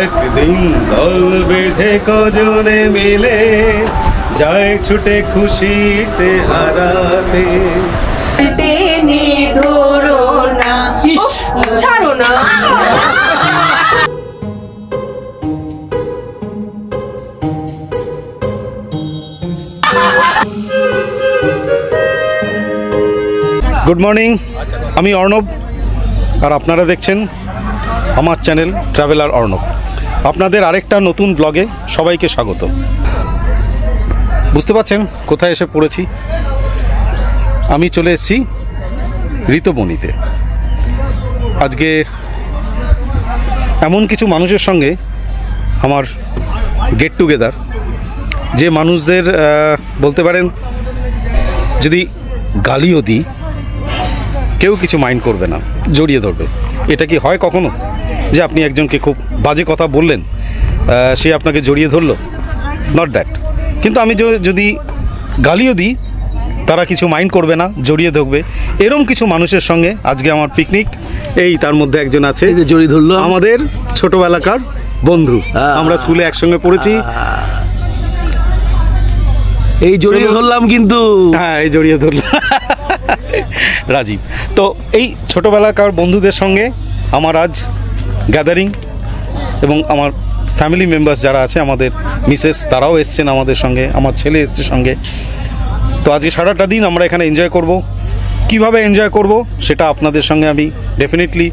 একদিন দল বেঁধে কজনে মিলে যায় ছুটে খুশিতে হারাতে। টেনে ধরো না, ছাড়ো না। গুড মর্নিং, আমি অর্ণব, আর আপনারা দেখছেন আমার চ্যানেল ট্রাভেলার অর্ণব। আপনাদের আরেকটা নতুন ব্লগে সবাইকে স্বাগত। বুঝতে পারছেন কোথায় এসে পড়েছি? আমি চলে এসেছি ঋতুবনীতে। আজকে এমন কিছু মানুষের সঙ্গে আমার গেট টুগেদার, যে মানুষদের বলতে পারেন যদি গালিও দিই কেউ কিছু মাইন্ড করবে না, জড়িয়ে ধরবে। এটা কি হয় কখনো যে আপনি একজনকে খুব বাজে কথা বললেন, সে আপনাকে জড়িয়ে ধরলো? Not that. কিন্তু আমি যদি গালিও দিই তারা কিছু মাইন্ড করবে না, জড়িয়ে ধরবে। এরকম কিছু মানুষের সঙ্গে আজকে আমার পিকনিক। এই তার মধ্যে একজন আছে জড়িয়ে ধরলো, আমাদের ছোটবেলাকার বন্ধু, আমরা স্কুলে একসঙ্গে পড়েছি। এই জড়িয়ে ধরলাম কিন্তু, হ্যাঁ এই জড়িয়ে ধরলাম রাজীব। তো এই ছোটোবেলাকার বন্ধুদের সঙ্গে আমার আজ গ্যাদারিং, এবং আমার ফ্যামিলি মেম্বার্স যারা আছে, আমাদের মিসেস তারাও এসছেন আমাদের সঙ্গে, আমার ছেলে এসছে সঙ্গে। তো আজকে সারাটা দিন আমরা এখানে এনজয় করব। কিভাবে এনজয় করব সেটা আপনাদের সঙ্গে আমি ডেফিনেটলি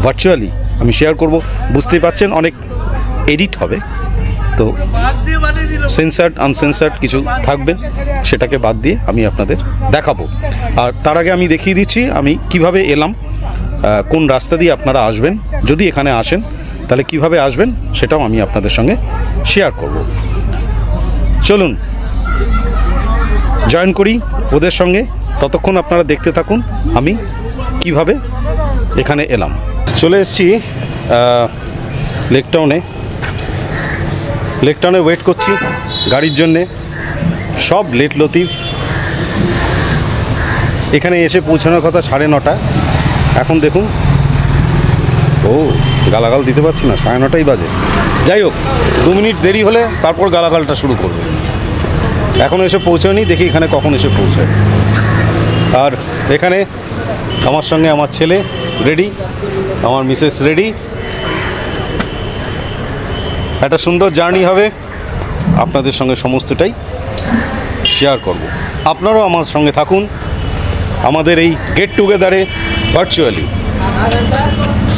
ভার্চুয়ালি আমি শেয়ার করব। বুঝতেই পারছেন অনেক এডিট হবে, তো সেন্সার্ড আনসেন্সার্ড কিছু থাকবে, সেটাকে বাদ দিয়ে আমি আপনাদের দেখাবো। আর তার আগে আমি দেখিয়ে দিচ্ছি আমি কিভাবে এলাম, কোন রাস্তা দিয়ে আপনারা আসবেন, যদি এখানে আসেন তাহলে কিভাবে আসবেন সেটাও আমি আপনাদের সঙ্গে শেয়ার করব। চলুন জয়েন করি ওদের সঙ্গে, ততক্ষণ আপনারা দেখতে থাকুন আমি কিভাবে এখানে এলাম। চলে এসেছি লেক টাউনে ওয়েট করছি গাড়ির জন্যে। সব লেট লতিফ। এখানে এসে পৌঁছানোর কথা 9:30, এখন দেখুন ও গালাগাল দিতে পারছি না, 9:30ই বাজে। যাই হোক, 2 মিনিট দেরি হলে তারপর গালাগালটা শুরু করবে। এখন এসে পৌঁছায়নি, দেখি এখানে কখন এসে পৌঁছায়। আর এখানে আমার সঙ্গে আমার ছেলে রেডি, আমার মিসেস রেডি। একটা সুন্দর জার্নি হবে, আপনাদের সঙ্গে সমস্তটাই শেয়ার করব। আপনারাও আমার সঙ্গে থাকুন আমাদের এই গেট টুগেদারে virtually.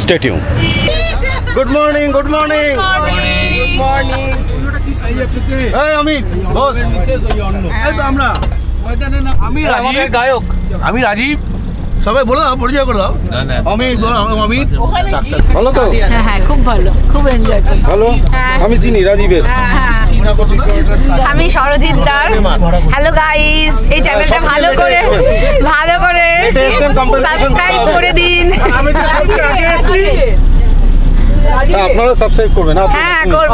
Stay tune. Good morning, good morning, good morning. এই অমিত বস, আমি রাজীব গায়ক, আমি রাজীব। সবাই বলো, পরিচয় করে দাও। অমিত, অমিত ভালো তো? হ্যাঁ খুব ভালো, খুব এনজয় করছি। ভালো, আমি চিনি রাজীবের। আমি সরজিৎ দার। হ্যালো গাইস, এই চ্যানেলটা ভালো করে সাবস্ক্রাইব করে দিন। আপনারা সাবস্ক্রাইব করবেন? হ্যাঁ করব।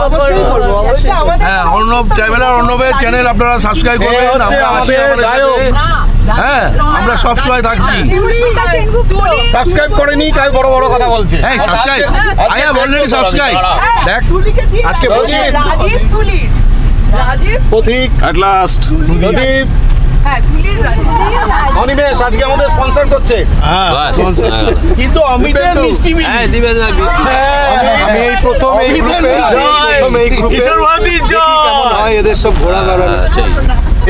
হ্যাঁ, অর্ণব ট্রাভেলার, অর্ণবের চ্যানেল আপনারা সাবস্ক্রাইব করবেন। আমরা আছি, হ্যাঁ আমরা সব সময় থাকছি। সাবস্ক্রাইব করেনি তাই বড় বড় কথা বলছে। এই subscribe, I have already subscribe. দেখ আজকে বসি রাজীব তুলি, রাজীব পথিক এট লাস্ট, প্রদীপ, হ্যাঁ তুলির রাজীব, অনিমেষ আজকে আমাদের স্পন্সর করছে। কিন্তু অমিতের মিষ্টি মিলি, আমি এই প্রথম এই গ্রুপে কিশোর ভারতী কেমন হয় এদের সব ঘোরা বেড়ানো।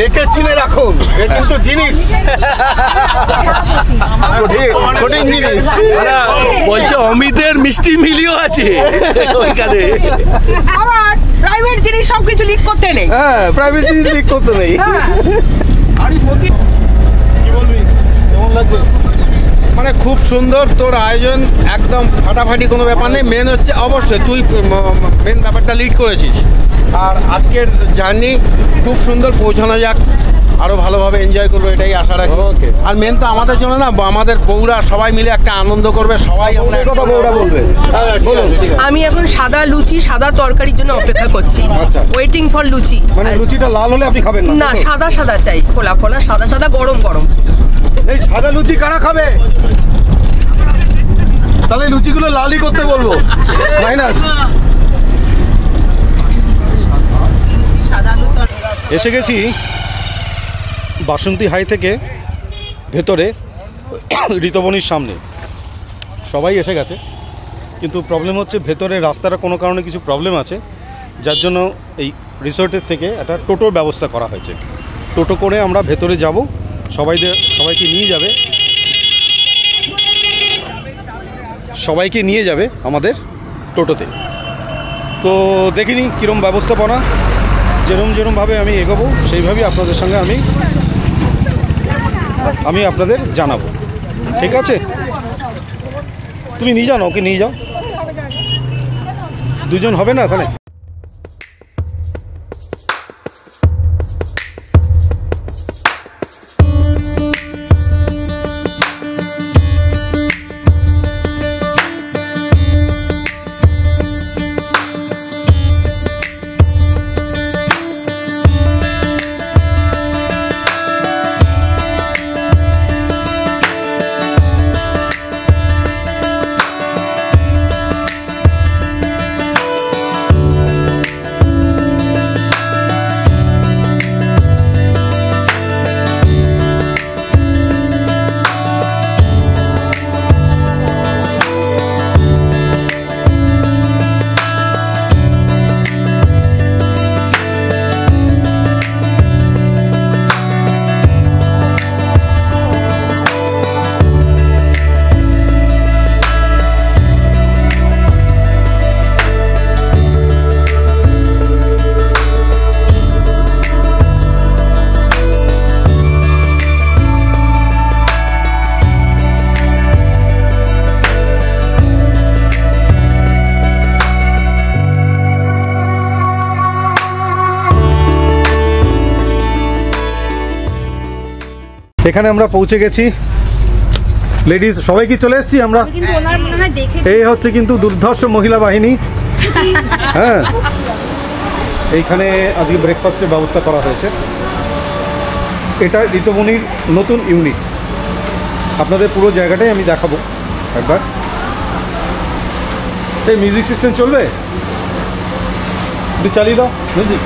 একে চিনে রাখুন, এ কিন্তু জিনিস কঠিন জিনিস। বলছে অমিতের মিষ্টি মিলিও আছে ওইখানে। আবার প্রাইভেট জিনিস সবকিছু লিক করতে নেই। হ্যাঁ, প্রাইভেট জিনিস লিক করতে নেই। কি বলবি, কেমন লাগবে? মানে খুব সুন্দর তোর আয়োজন, একদম ফাটাফাটি কোনো ব্যাপার নেই। মেন হচ্ছে অবশ্যই তুই মেন ব্যাপারটা লিড করেছিস। আর আজকের জার্নি খুব সুন্দর, পৌঁছানো যাক, আরও ভালোভাবে এনজয় করবো এটাই আশা রাখি। আর মেন তো আমাদের জন্য না, আমাদের বউরা সবাই মিলে একটা আনন্দ করবে, সবাই কথা বউরা বলবে। আমি এখন সাদা লুচি, সাদা তরকারির জন্য অপেক্ষা করছি, ওয়েটিং ফর লুচি। মানে লুচিটা লাল হলে আপনি খাবেন না? না, সাদা সাদা চাই, ফোলা ফোলা সাদা সাদা, গরম গরম। এই সাদা লুচি কারা খাবে? তাহলে লুচিগুলো লালই করতে বলবো। মাইনাস এসে গেছি বাসন্তী হাই থেকে ভেতরে ঋতবনির সামনে। সবাই এসে গেছে, কিন্তু প্রবলেম হচ্ছে ভেতরে রাস্তাটা কোনো কারণে কিছু প্রবলেম আছে, যার জন্য এই রিসোর্টের থেকে একটা টোটোর ব্যবস্থা করা হয়েছে। টোটো করে আমরা ভেতরে যাব, সবাইকে নিয়ে যাবে আমাদের টোটোতে। তো দেখিনি কীরকম ব্যবস্থাপনা, যেরমভাবে আমি এগোবো সেইভাবেই আপনাদের সঙ্গে আমি আপনাদের জানাবো। ঠিক আছে, তুমি নিয়ে যাও না, ওকে নিয়ে যাও, দুজন হবে না তাহলে। এখানে আমরা পৌঁছে গেছি। লেডিস সবাই কি চলে এসেছি আমরা? কিন্তু ওনার মনে হয় দেখেছি। এই হচ্ছে কিন্তু দুর্ধর্ষ মহিলা বাহিনী। হ্যাঁ, এইখানে আজকে ব্রেকফাস্টের ব্যবস্থা করা হয়েছে। এটা ঋতবনির নতুন ইউনিট, আপনাদের পুরো জায়গাটাই আমি দেখাবো একবার। এই মিউজিক সিস্টেম চলবে, একটু চালিয়ে দাও মিউজিক।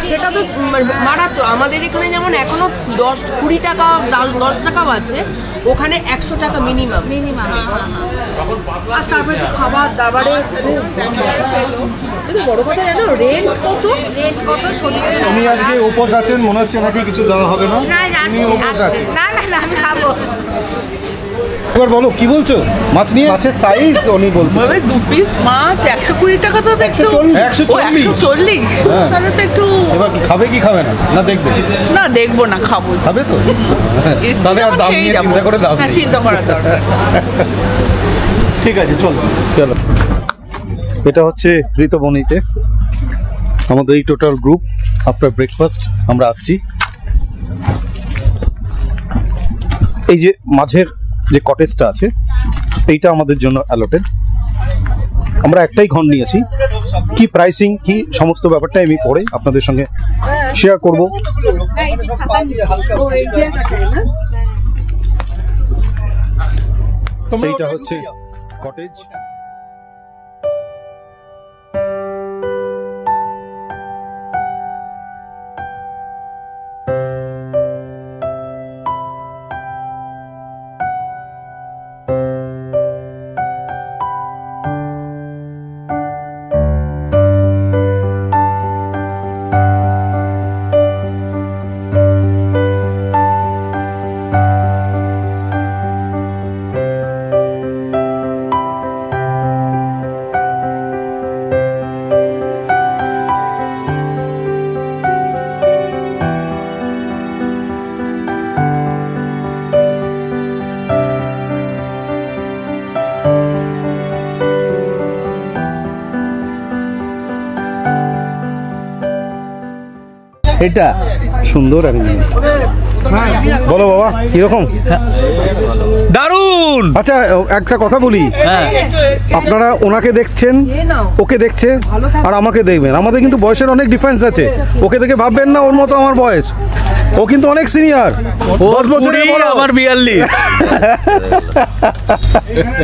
সেটা তো মারাত্মক। আমাদের এখানে যেমন এখনো 10-20 টাকা 10 টাকাও আছে, ওখানে 100 টাকা মিনিমাম। আর তারপরে তো খাবার দাবারে বড় কথা জানো রেন্ট কত শরীরের। উনি আজকে উপোস আছেন, মনে হচ্ছে নাকি কিছু দেওয়া হবে না। না আমি খাবো। এবার বলো কি বলছো মাছ নিয়ে? মাছের সাইজ উনি বলতে 2 পিস মাছ 120 টাকা, তো একটু 140। তাহলে তো একটু। এবার কি খাবে কি খাবে না? না দেখবে? না দেখবো না, খাবো। খাবে তো? তাহলে আর দাম নিয়ে চিন্তা করে লাভ নেই। চিন্তা করার দরকার। ঠিক আছে, চলো। এটা হচ্ছে ঋতবনিতে আমাদের এই টোটাল গ্রুপ। আফটার ব্রেকফাস্ট আমরা আসছি। এই যে মাঝের যে কটেজটা আছে এইটা আমাদের জন্য অ্যালটেড। আমরা একটাই ঘর নিয়েছি। কি প্রাইসিং কি সমস্ত ব্যাপারটা আমি পরে আপনাদের সঙ্গে শেয়ার করব। এইটা হচ্ছে কটেজ। এটা সুন্দর অ্যারেঞ্জমেন্ট। বলো বাবা কিরকম? দারুণ। আচ্ছা একটা কথা বলি, আপনারা ওনাকে দেখছেন, ওকে দেখছে আর আমাকে দেখবেন, আমাদের কিন্তু বয়সের অনেক ডিফারেন্স আছে। ওকে দেখে ভাববেন না ওর মতো আমার বয়স, ও কিন্তু অনেক সিনিয়র, 10 বছরের বড়। আমার 42।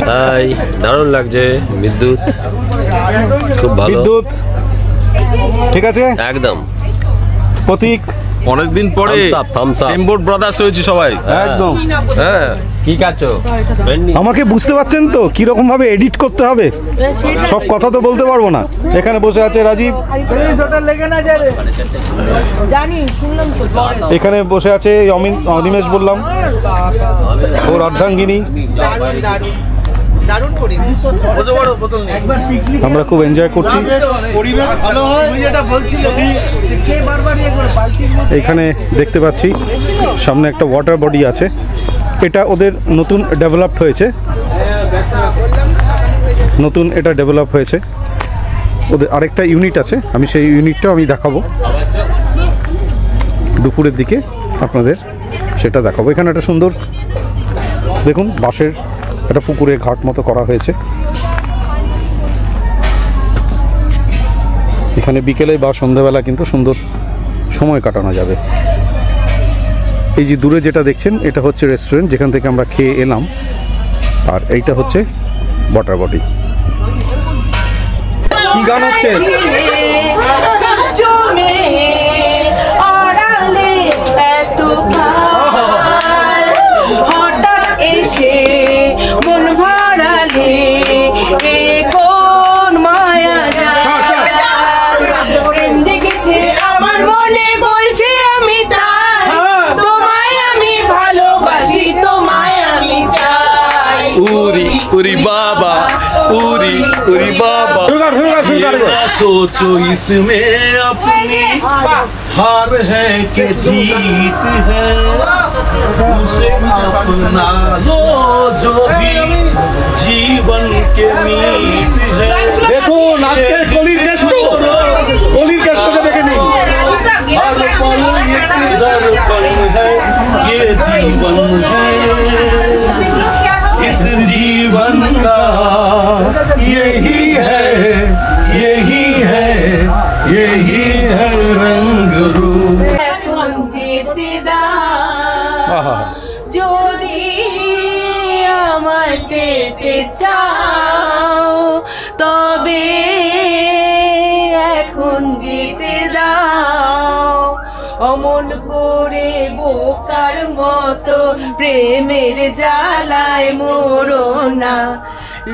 তাই দারুণ লাগছে। বিদ্যুৎ খুব ভালো। বিদ্যুৎ ঠিক আছে একদম। প্রতীক অনেকদিন পরে Thumbs up. সেমবোর্ড ব্রাদার্স হয়েছে সবাই। একদম। হ্যাঁ কি কাছো? আমাকে বুঝতে পারছেন তো কিরকম ভাবে এডিট করতে হবে, সব কথা তো বলতে পারবো না। এখানে বসে আছে রাজীব, জানি শুনলাম তো। এখানে বসে আছে অনিমেষ, বললাম ওর অর্ধাঙ্গিনী। আমরা খুব এনজয় করছি। এখানে দেখতে পাচ্ছি সামনে একটা ওয়াটার বডি আছে, এটা ওদের নতুন ডেভেলপড হয়েছে, ওদের আরেকটা ইউনিট আছে, আমি সেই ইউনিটটাও আমি দেখাবো দুপুরের দিকে আপনাদের, সেটা দেখাবো। এখানে একটা সুন্দর দেখুন বাঁশের একটা পুকুরে ঘাট মতো করা হয়েছে। এখানে বিকেলে বা সন্ধ্যাবেলা কিন্তু সুন্দর সময় কাটানো যাবে। এই যে দূরে যেটা দেখছেন এটা হচ্ছে রেস্টুরেন্ট, যেখান থেকে আমরা খেয়ে এলাম, আর এইটা হচ্ছে ওয়াটার বডি। কি গান হচ্ছে? उरी बाबा उरी उरी बाबा, ना सोचो इसमें अपनी हार है कि जीत है, उसे अपना लो जो भी जीवन के मीत है। देखो আজকে কলির কেষ্টকে দেখে নিন। हर पल एक दर्पण है, ये जीवन है, इस जीवन का यही है, यही है, यही है रंग रूप। যদি আমায় পেতে চাও তবে এখন যেতে দাও, অমন করে বোকার মতো প্রেমের জ্বালায় মোরো না,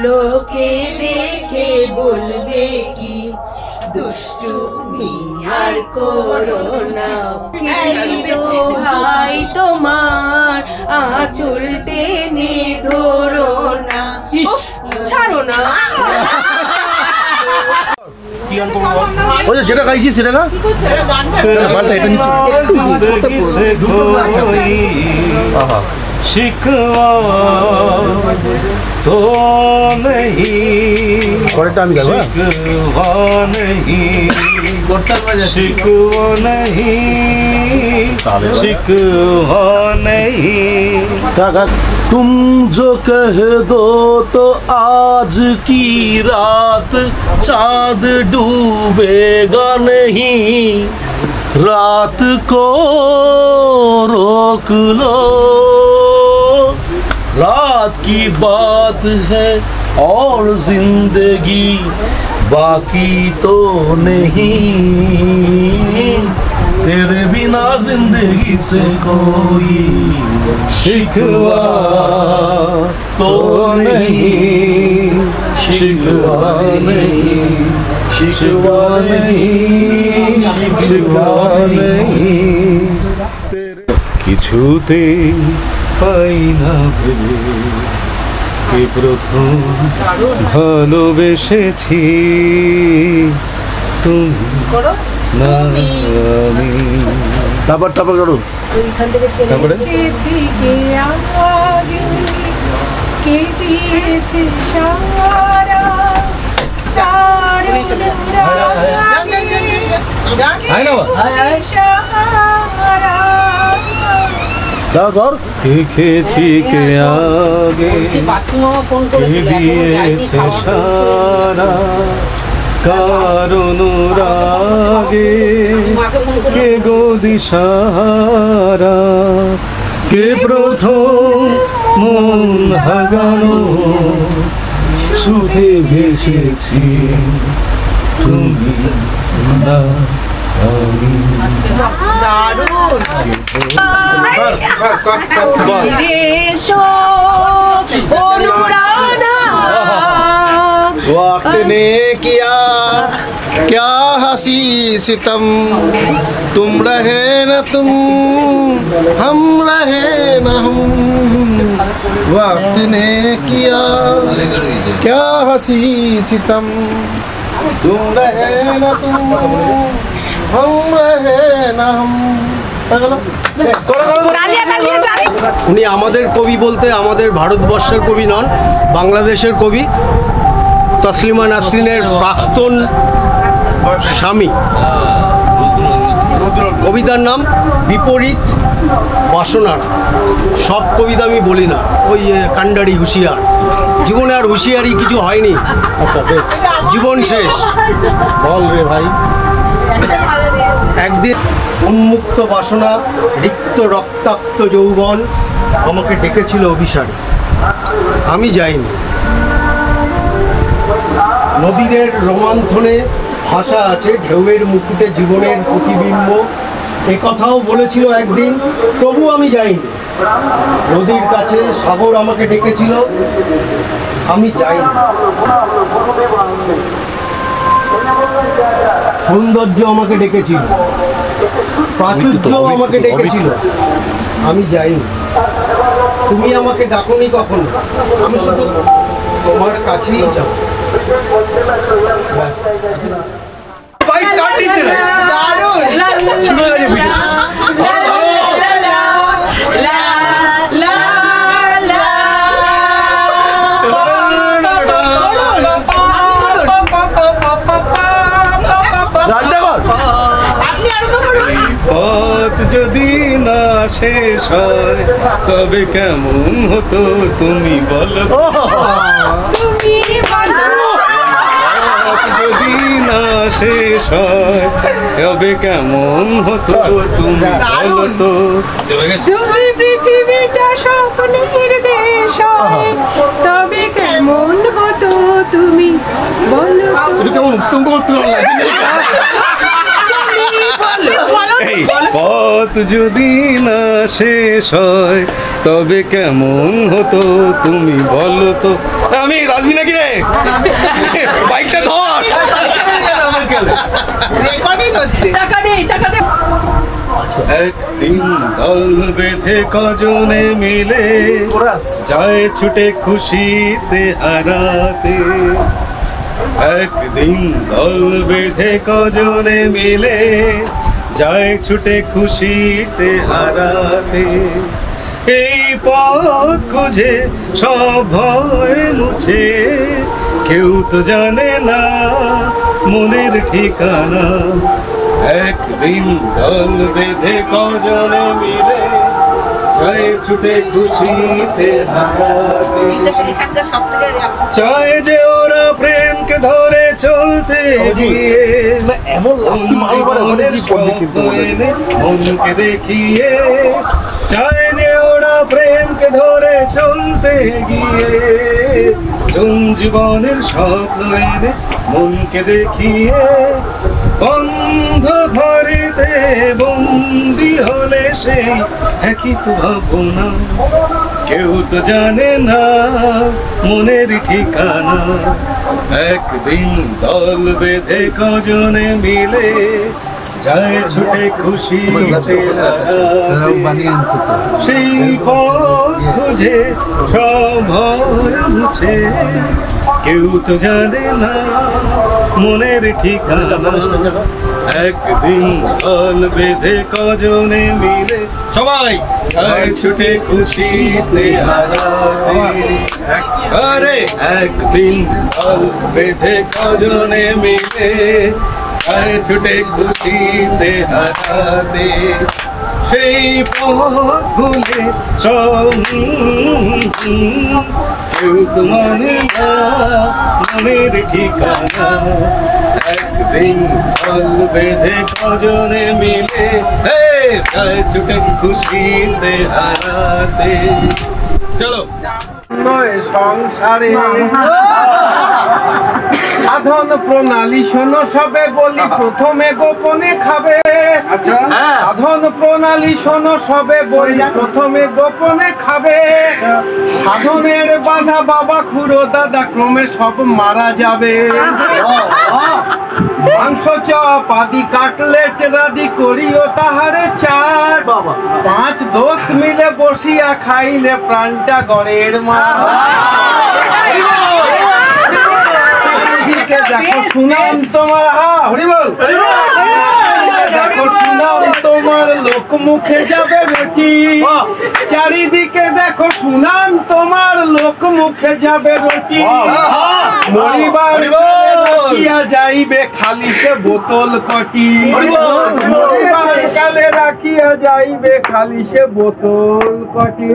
লোকে দেখে বলবে কি দুষ্টু আর করো না। ভাই তোমার আঁচল টেনে ধরো না, ছাড়ো না। ওই যে যেটা গাইছি সেটা না শিকওয়া তো নেহি, পরেরটা আমি গাইবো। শিকওয়া নেহি, শিকওয়া নেহি, শিকওয়া নেহি। तुम जो कह दो तो आज की रात चांद डूबेगा नहीं, रात को रोक लो, रात की बात है और जिंदगी बाकी तो नहीं, तेरे बिना जिंदगी से कोई शिकवा तो नहीं, शिकवा नहीं, शिकवा नहीं, शिकवा नहीं। কিছুতে পাই না ভেবে এই প্রথম ভালোবেসেছি তুমি না আমি। তারপর করো। ওইখান থেকে ছেড়ে তারপরে? দিয়েছি কে আমাকে, কে দিয়েছে সারা তার অনুরাগে দেখেছি কে আগে কে দিয়েছে সারা কারণ রাগে কে গো দিশাহারা কে প্রথম মন হাগানো সুখে ভেসেছি তুমি না আমি वक्त ने किया क्या हंसी सितम तुम रहे न तुम हम रहे न हम वक्त ने किया क्या हंसी सितम तुम रहे न तुम हम रहे न हम উনি আমাদের কবি বলতে আমাদের ভারতবর্ষের কবি নন, বাংলাদেশের কবি তসলিমা নাসরিনের প্রাক্তন স্বামী। কবিতার নাম বিপরীত বাসনার। সব কবিতা আমি বলি না, ওই কান্ডারি হুঁশিয়ার। জীবনে আর হুঁশিয়ারি কিছু হয়নি, জীবন শেষ। বল রে ভাই। একদিন উন্মুক্ত বাসনা, রিক্ত রক্তাক্ত যৌবন আমাকে ডেকেছিল অভিসারে, আমি যাইনি। নদীদের রোমান্থনে ভাষা আছে, ঢেউয়ের মুকুটে জীবনের প্রতিবিম্ব, এ কথাও বলেছিল একদিন, তবু আমি যাইনি। নদীর কাছে সাগর আমাকে ডেকেছিল, আমি যাইনি। সৌন্দর্য আমাকে ডেকেছিল, প্রাচুর্য আমাকে ডেকেছিল, আমি যাইনি। তুমি আমাকে ডাকনি কখনো, আমি শুধু তোমার কাছেই যাব। পথ যদি না শেষ হয় তবে কেমন হতো তুমি বলো, পথ যদি না শেষ হয় তবে কেমন হতো তুমি বলো তো। যদি পৃথিবীটা স্বপ্নের দেশ হয় তবে কেমন হতো তুমি বলো তো। কেমন উত্তম করতে পথ যদি না শেষ হয় তবে কেমন হতো তুমি বলো তো। আমি আসবি নাকি রে, বাইকটা ধর। একদিন দল বেঁধে কজনে মিলে যায় ছুটে খুশিতে হারাতে। একদিন দল বেঁধে কজনে মিলে যায় ছুটে খুশিতে হারাতে। এই পথ খুঁজে সব ভয় মুছে, কেউ তো জানে না মনের ঠিকানা। একদিন দল বেঁধে কজনে মিলে যায় ছুটে খুশিতে হারাতে। চায় যে ওরা প্রেমকে ধরে চলতে গিয়ে মনকে দেখিয়ে। চায় যে ওরা প্রেমকে ধরে চলতে গিয়ে জীবনের স্বপ্ন এনে মনকে দেখিয়ে। বন্ধ ঘরেতে বন্দি হলে সেই একই তো ভাবনা, কেউ তো জানে না মনের ঠিকানা। একদিন দল বেঁধে কজনে মিলে যায় ছুটে খুশিতে হারাতে। সেই পথ খুঁজে সব ভয় মুছে, কেউ তো জানে না মনের ঠিকানা। একদিন দল বেঁধে কজনে মিলে সবাই যায় ছুটে খুশিতে হারাতে। আরে একদিন দল বেঁধে কজনে মিলে যায় ছুটে খুশিতে হারাতে সেই পথ ভুলে কেউ তো মানে না মনের ঠিকানা একদিন ফল বেঁধে কজনে মিলে যায় ছুটে খুশিতে হারাতে। চলো নয় সংসারে সাধন প্রণালী শোনো সবে বলি প্রথমে গোপনে খাবে। আচ্ছা সাধন প্রণালী শোনো সবে বলি প্রথমে গোপনে খাবে। সাধনের বাধা বাবা খুড়ো দাদা ক্রমে সব মারা যাবে। মাংস চপ আদি কাটলেট রাদি করিও তাহারে চাট। 5 দোস্ত মিলে বসিয়া খাইলে প্রাণটা গড়ের মা। দেখো সুনাম তোমার দেখো সুনাম তোমার লোক মুখে যাবে রুটি। চারিদিকে দেখো সুনাম তোমার লোক মুখে যাবে রুটি। মরিবার রাখিয়া যাইবে খালি সে বোতল কটি। মরিবার কালে রাখিয়া যাইবে খালি সে বোতল কটি।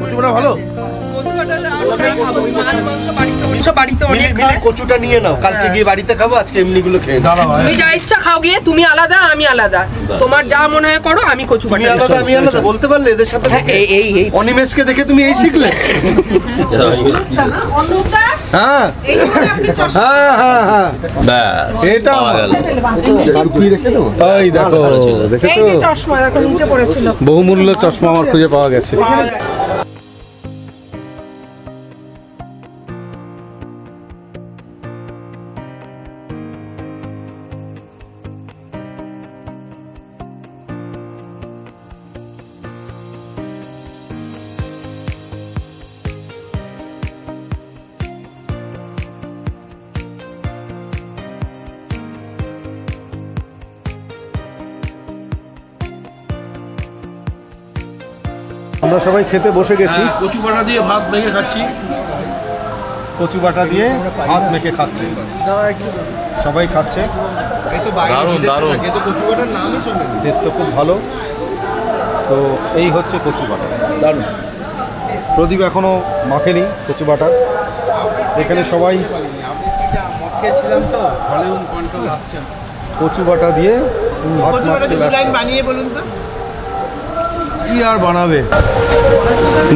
কচুটা ভালো কচুটা নিয়ে নাও, কালকে গিয়ে বাড়িতে খাবো, আজকে এমনিগুলো খেয়ে নাও। তুমি যা ইচ্ছা খাও গিয়ে, তুমি আলাদা আমি আলাদা, তোমার যা মনে হয় করো। আমি কচু তুমি আলাদা আমি আলাদা বলতে পারলে এদের সাথে? এই অনিমেষকে দেখে তুমি এই শিখলে? হ্যাঁ হ্যাঁ হ্যাঁ হ্যাঁ এটা এই দেখো দেখেছো চশমা দেখো নিচে পড়েছিল। বহুমূল্য চশমা আমার খুঁজে পাওয়া গেছে। আমরা সবাই খেতে বসে গেছি। কচু বাটা দিয়ে ভাত মেখে খাচ্ছি। কচু বাটা দিয়ে ভাত মেখে খাচ্ছে, সবাই খাচ্ছে। দারুণ দারুণ। কচু বাটার নামই শোনে। টেস্টটা খুব ভালো। তো এই হচ্ছে কচু বাটা, দারুণ। প্রদীপ এখনো মাখেনি কচু বাটা। এখানে সবাই খেয়েছিলাম তো ভলিউম কন্ট্রোল আসছে। কচু বাটা দিয়ে ভাত কচু বাটা মাখতে দিয়ে লাইন ব্যস্ত। বানিয়ে বলুন তো কি আর বানাবে।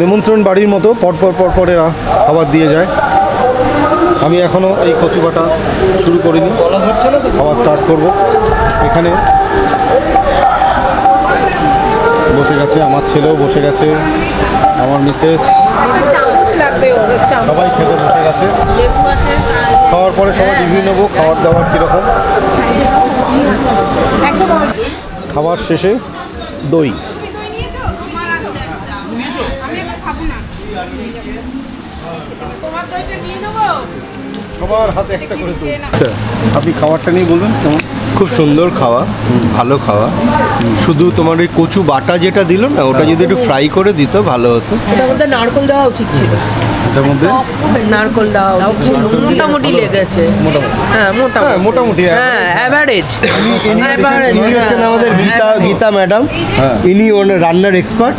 নিমন্ত্রণ বাড়ির মতো পরপর পরপর এরা খাবার দিয়ে যায়। আমি এখনও এই কচু বাটা শুরু করিনি, খাওয়া স্টার্ট করব। এখানে বসে গেছে আমার ছেলেও বসে গেছে, আমার মিসেস, সবাই খেতে বসে গেছে। খাওয়ার পরে সবাই রিভিউ নেবো খাওয়ার দাওয়ার কীরকম। খাবার শেষে দই। সবার হাতে একটা করে দই। আচ্ছা, আপনি খাবারটা নিয়ে বলবেন কেমন? খুব সুন্দর খাওয়া, ভালো খাওয়া। শুধু তোমার ওই কচু বাটা যেটা দিল না, ওটা যদি একটু ফ্রাই করে দিত ভালো হতো। এটার মধ্যে নারকল দেওয়া উচিত ছিল। এটার মধ্যে নারকল দেওয়া উচিত ছিল। মোটামুটি লেগেছে। হ্যাঁ মোটামুটি হ্যাঁ অ্যাভারেজ। ইনি হচ্ছেন আমাদের গীতা ম্যাডাম। ইনি রান্নার এক্সপার্ট।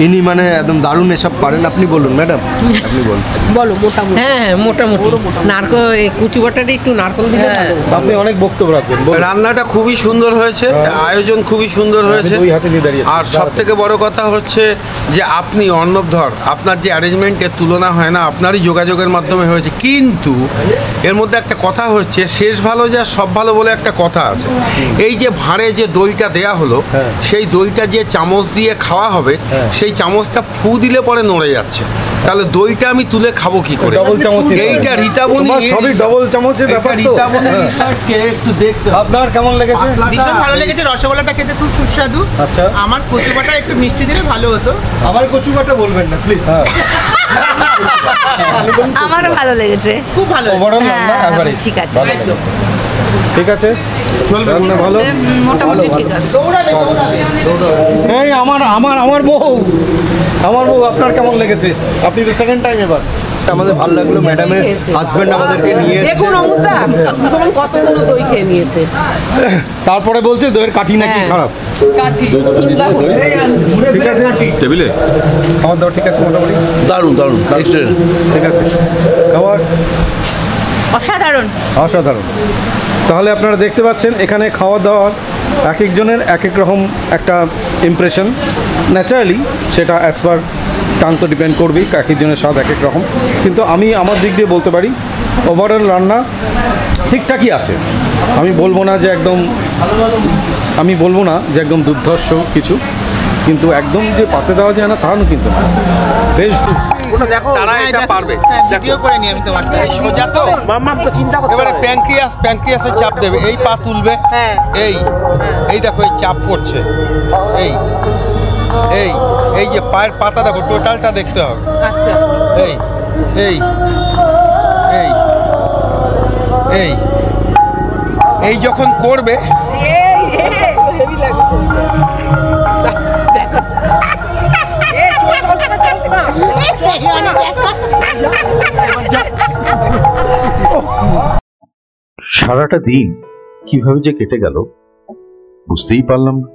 ইনি মানে একদম দারুণ এসব পারেন। আপনি বলুন ম্যাডাম, আপনি বলুন। বলো মোটামুটি। হ্যাঁ মোটামুটি। নারকল কচু বাটাটা একটু নারকল দিলে ভালো। আপনি অনেক বক্তব্য রাখবেন। রান্নাটা খুবই সুন্দর হয়েছে, আয়োজন খুবই সুন্দর হয়েছে। দুই হাতে নিয়ে দাঁড়িয়ে আর সব থেকে বড় কথা হচ্ছে যে আপনি অর্ণবধর, আপনার যে অ্যারেঞ্জমেন্টের তুলনা হয় না, আপনারই যোগাযোগের মাধ্যমে হয়েছে। কিন্তু এর মধ্যে একটা কথা হচ্ছে, শেষ ভালো যা সব ভালো বলে একটা কথা আছে। এই যে ভাঁড়ে যে দইটা দেয়া হলো, সেই দইটা যে চামচ দিয়ে খাওয়া হবে, সেই চামচটা ফু দিলে পরে নড়ে যাচ্ছে। তাহলে দইটা আমি তুলে খাবো কি করে? ডবল চামচ। এইটা রীতাবনি, সবই ডবল চামচের ব্যাপার তো। রীতাবনি রিসার্চকে একটু দেখতে হবে। আপনার কেমন লেগেছে? ভীষণ ভালো লেগেছে। রসগোল্লাটা খেতে খুব সুস্বাদু। আচ্ছা। আমার কচু বাটা একটু মিষ্টি দিলে ভালো হতো। আবার কচু বাটা বলবেন না প্লিজ। আমারও ভালো লেগেছে। খুব ভালো। ওভারঅল হ্যাঁ, রান্না এভারেজ ঠিক আছে। ভালো একদম। লেগেছে। ঠিক আছে, রান্না ভালো। মোটামুটি ঠিক আছে। এই আমার বউ আপনার কেমন লেগেছে? আপনি তো সেকেন্ড টাইম এবার। আমাদের ভালো লাগলো, ম্যাডামের হাজবেন্ড আমাদেরকে নিয়ে এসেছে। দেখুন অমুকদা তখন কতগুলো দই খেয়ে নিয়েছে। তারপরে বলছে দইয়ের কাঠি নাকি খারাপ। ঠিক আছে, টেবিলে খাবার দাবার ঠিক আছে মোটামুটি? দারুণ দারুণ এক্সেলেন্ট। ঠিক আছে, খাবার অসাধারণ। অসাধারণ। তাহলে আপনারা দেখতে পাচ্ছেন এখানে খাওয়া দাওয়ার এক একজনের এক এক রকম একটা ইমপ্রেশন। ন্যাচারালি সেটা অ্যাজ পার টাং তো ডিপেন্ড করবেই, এক একজনের স্বাদ এক এক রকম। কিন্তু আমি আমার দিক দিয়ে বলতে পারি ওভারঅল রান্না ঠিকঠাকই আছে। আমি বলবো না যে একদম দুর্ধর্ষ কিছু, কিন্তু একদম যে পাতে দেওয়া যায় না তাহলে কিন্তু না, বেশ তারা এটা পারবে। ভিডিও করে নি আমি তোমারটা। এই সোজা তো এবারে প্যাঙ্ক্রিয়াসে চাপ দেবে, এই পা তুলবে, এই দেখো এই চাপ পড়ছে, এই যে পায়ের পাতা দেখো, টোটালটা দেখতে হবে। আচ্ছা এই এই এই এই এই যখন করবে হেভি লাগছে। সারাটা দিন কিভাবে যে কেটে গেল বুঝতেই পারলাম না।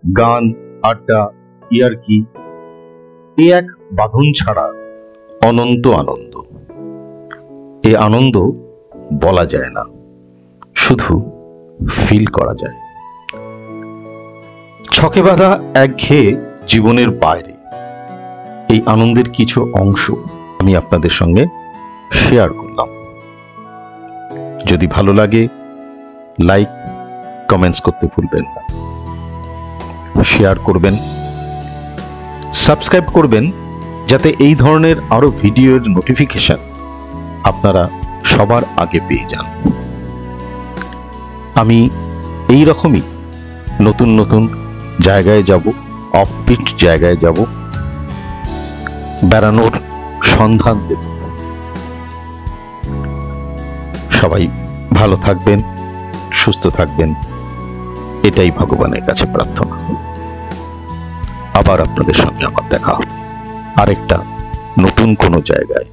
গান, আড্ডা, ইয়ার্কি, এ এক বাঁধন ছাড়া অনন্ত আনন্দ। এ আনন্দ বলা যায় না, শুধু ফিল করা যায়। ছকে বাঁধা একঘেয়ে জীবনের বাইরে এই আনন্দের কিছু অংশ আমি আপনাদের সঙ্গে শেয়ার করলাম। যদি ভালো লাগে লাইক কমেন্টস করতে ভুলবেন না, শেয়ার করবেন, সাবস্ক্রাইব করবেন, যাতে এই ধরনের আরো ভিডিওর নোটিফিকেশন আপনারা সবার আগে পেয়ে যান। আমি এই রকমই নতুন নতুন জায়গায় যাব, অফবিট জায়গায় যাব, বেড়ানোর সন্ধান দেব। সবাই ভালো থাকবেন, সুস্থ থাকবেন, এটাই ভগবানের কাছে প্রার্থনা। আবার আপনাদের সঙ্গে আমার দেখা হবে আরেকটা নতুন কোনো জায়গায়।